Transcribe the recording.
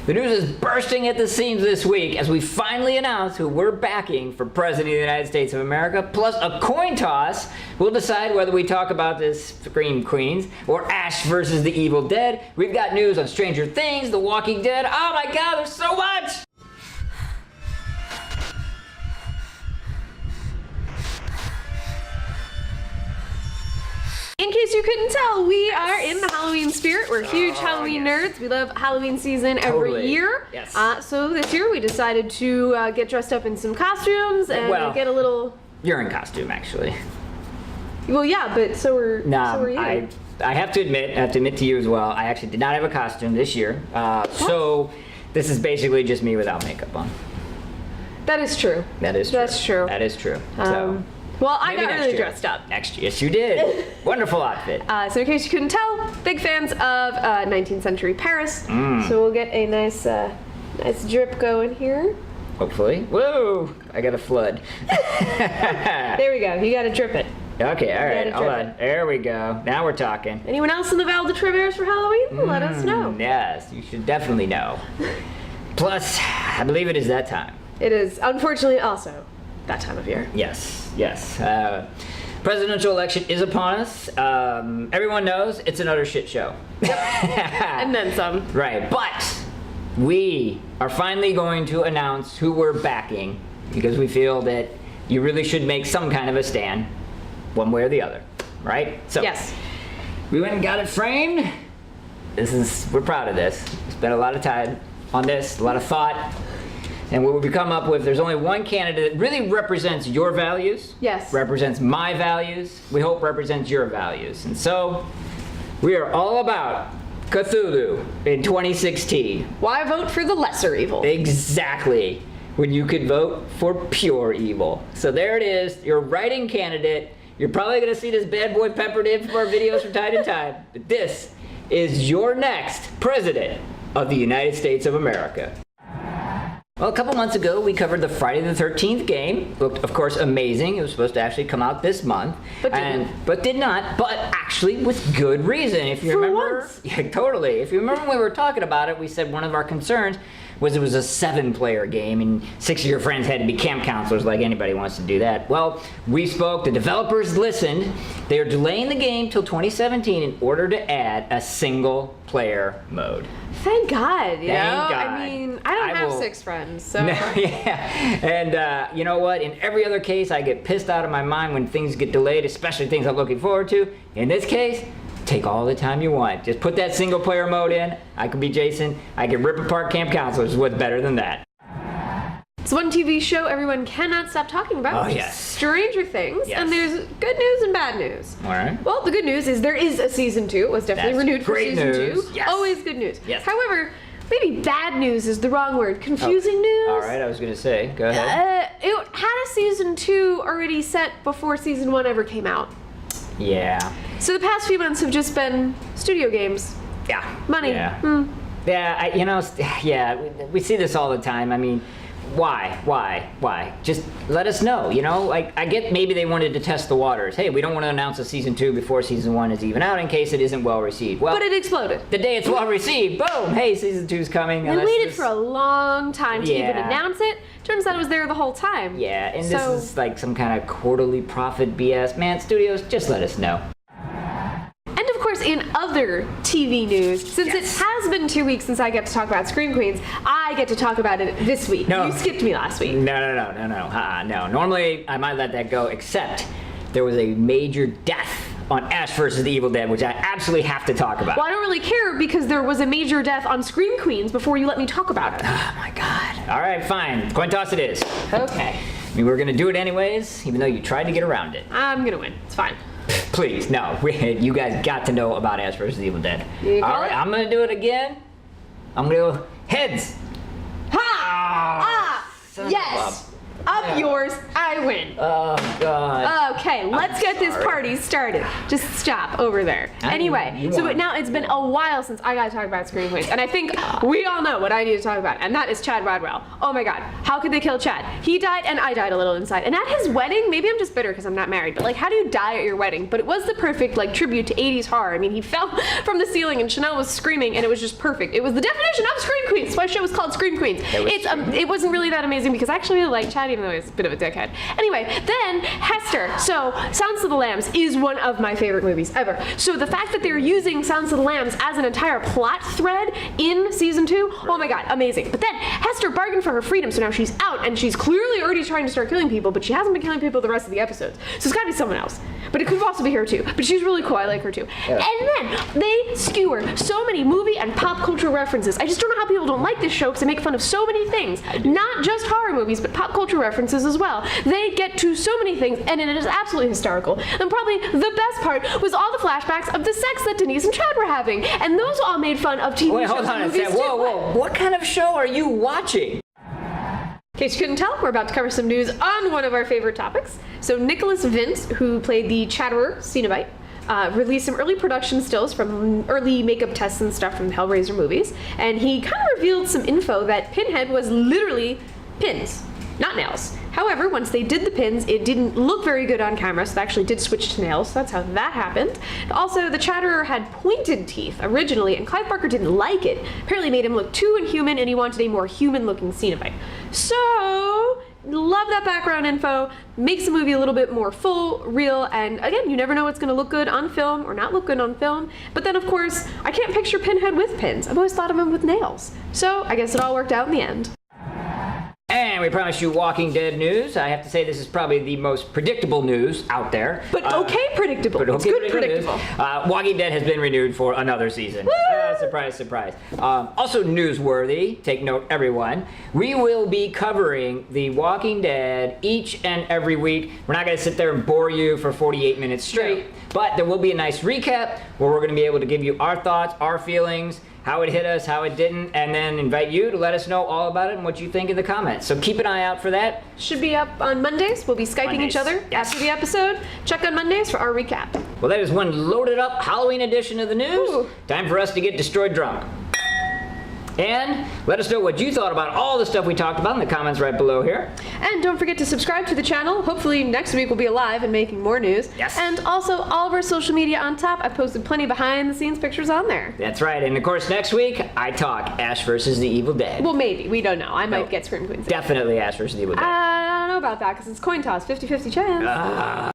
The news is bursting at the seams this week as we finally announce who we're backing for President of the United States of America, plus a coin toss. We'll decide whether we talk about this Scream Queens or Ash versus the Evil Dead. We've got news on Stranger Things, The Walking Dead. Oh my God, there's so much! In case you couldn't tell, we are in the Halloween spirit. We're huge Halloween nerds. We love Halloween season every year. Yes. So this year we decided to get dressed up in some costumes and get a little... You're in costume, actually. Well, yeah, but so are you. I have to admit to you as well, I actually did not have a costume this year. So this is basically just me without makeup on. That is true. That is true. That's true. That is true. So. Well, I got really dressed up. Next year. Yes, you did. Wonderful outfit. So in case you couldn't tell, big fans of 19th century Paris. So we'll get a nice drip going here. Hopefully. Whoa! I got a flood. There we go. You got to drip it. Okay, all right. Hold on. There we go. Now we're talking. Anyone else in the Val de Travers for Halloween? Let us know. Yes, you should definitely know. Plus, I believe it is that time. It is, unfortunately, also that time of year. Yes, yes. Presidential election is upon us. Everyone knows it's an utter shit show. Yep. And then some. Right, but we are finally going to announce who we're backing because we feel that you really should make some kind of a stand, one way or the other, right? So yes. We went and got it framed. We're proud of this. Spent a lot of time on this, a lot of thought. And what we come up with, there's only one candidate that really represents your values. Yes. Represents my values. We hope represents your values. And so, we are all about Cthulhu in 2016. Why vote for the lesser evil? Exactly. When you could vote for pure evil. So there it is, your writing candidate. You're probably gonna see this bad boy peppered in from our videos from time to time. But this is your next president of the United States of America. Well, a couple months ago, we covered the Friday the 13th game. Looked, of course, amazing. It was supposed to actually come out this month. But did not. But actually with good reason. If you remember. Once. Yeah, totally. If you remember when we were talking about it, we said one of our concerns was it was a 7-player game and 6 of your friends had to be camp counselors like anybody wants to do that. Well, we spoke, the developers listened. They are delaying the game till 2017 in order to add a single-player mode. Thank God, you know? God. I mean, I don't have 6 friends, so. Yeah, and you know what? In every other case, I get pissed out of my mind when things get delayed, especially things I'm looking forward to. In this case, take all the time you want. Just put that single player mode in. I could be Jason. I can rip apart camp counselors. What's better than that? It's one TV show everyone cannot stop talking about. Oh, yes. Stranger Things. Yes. And there's good news and bad news. All right. Well, the good news is there is a season 2. It was definitely renewed for season 2. Yes. Always good news. Yes. However, maybe bad news is the wrong word. Confusing news. All right, I was going to say. Go ahead. It had a season 2 already set before season 1 ever came out. Yeah. So the past few months have just been studio games. Yeah. Money. Yeah. Yeah, we see this all the time. I mean, why? Just let us know, you know? Like, I get maybe they wanted to test the waters. Hey, we don't want to announce a season 2 before season 1 is even out in case it isn't well received. Well, But it exploded. the day it's well received, boom, hey, season 2's coming. They waited for a long time to even announce it. Turns out it was there the whole time. Yeah, and this is like some kind of quarterly profit BS. Man, studios, just let us know. And of course, in other TV news, since it has been 2 weeks since I get to talk about Scream Queens, I get to talk about it this week. No. You skipped me last week. No. Normally, I might let that go, except there was a major death on Ash versus the Evil Dead, which I absolutely have to talk about. Well, I don't really care because there was a major death on Scream Queens before you let me talk about it. Oh my God. All right, fine. Coin toss it is. Okay. I mean, we're gonna do it anyways, even though you tried to get around it. I'm gonna win. It's fine. Please, no. You guys got to know about Ash versus the Evil Dead. All right, I'm gonna do it again. I'm gonna go heads. Ha! Yes! Up yours. I I win. Oh, God. Okay, let's get this party started. Just stop over there. Anyway, so now it's been a while since I got to talk about Scream Queens, and I think we all know what I need to talk about, and that is Chad Rodwell. Oh my God, how could they kill Chad? He died, and I died a little inside. And at his wedding, maybe I'm just bitter because I'm not married, but like, how do you die at your wedding? But it was the perfect like tribute to 80s horror. I mean, he fell from the ceiling, and Chanel was screaming, and it was just perfect. It was the definition of Scream Queens. That's why the show was called Scream Queens. It wasn't really that amazing because I actually really like Chad, even though he's a bit of a dickhead. Anyway, then Hester. So Silence of the Lambs is one of my favorite movies ever. So the fact that they're using Silence of the Lambs as an entire plot thread in season 2, oh my God, amazing. But then Hester bargained for her freedom, so now she's out, and she's clearly already trying to start killing people, but she hasn't been killing people the rest of the episodes. So it's gotta be someone else. But it could also be her too. But she's really cool, I like her too. Yeah. And then they skewer so many movie and pop culture references. I just don't know how people don't like this show because they make fun of so many things. Not just horror movies, but pop culture references as well. They get to so many things, and it is absolutely hysterical. And probably the best part was all the flashbacks of the sex that Denise and Chad were having. And those all made fun of TV Wait, shows hold on and a movies second. Whoa. What kind of show are you watching? In case you couldn't tell, we're about to cover some news on one of our favorite topics. So Nicholas Vince, who played the Chatterer Cenobite, released some early production stills from early makeup tests and stuff from the Hellraiser movies, and he kind of revealed some info that Pinhead was literally pins, not nails. However, once they did the pins, it didn't look very good on camera, so they actually did switch to nails, so that's how that happened. Also, the Chatterer had pointed teeth originally, and Clive Barker didn't like it. Apparently made him look too inhuman, and he wanted a more human-looking Cenobite. So, love that background info. Makes the movie a little bit more full, real, and again, you never know what's going to look good on film or not look good on film. But then, of course, I can't picture Pinhead with pins. I've always thought of him with nails. So, I guess it all worked out in the end. And we promised you Walking Dead news. I have to say this is probably the most predictable news out there. But okay predictable. But okay it's good predictable. Walking Dead has been renewed for another season. Surprise, surprise. Also newsworthy, take note everyone, we will be covering The Walking Dead each and every week. We're not going to sit there and bore you for 48 minutes straight, but there will be a nice recap where we're going to be able to give you our thoughts, our feelings, how it hit us, how it didn't, and then invite you to let us know all about it and what you think in the comments. So keep an eye out for that. Should be up on Mondays. We'll be Skyping each other after the episode. Check on Mondays for our recap. Well, that is one loaded up Halloween edition of the news. Ooh. Time for us to get destroyed drunk. And let us know what you thought about all the stuff we talked about in the comments right below here. And don't forget to subscribe to the channel. Hopefully next week we'll be alive and making more news. Yes. And also all of our social media on top. I've posted plenty behind the scenes pictures on there. That's right. And of course, next week, I talk Ash versus the Evil Dead. Well, maybe. We don't know. I might get Scream Queens. Definitely Ash versus the Evil Dead. I don't know about that because it's coin toss. 50-50 chance.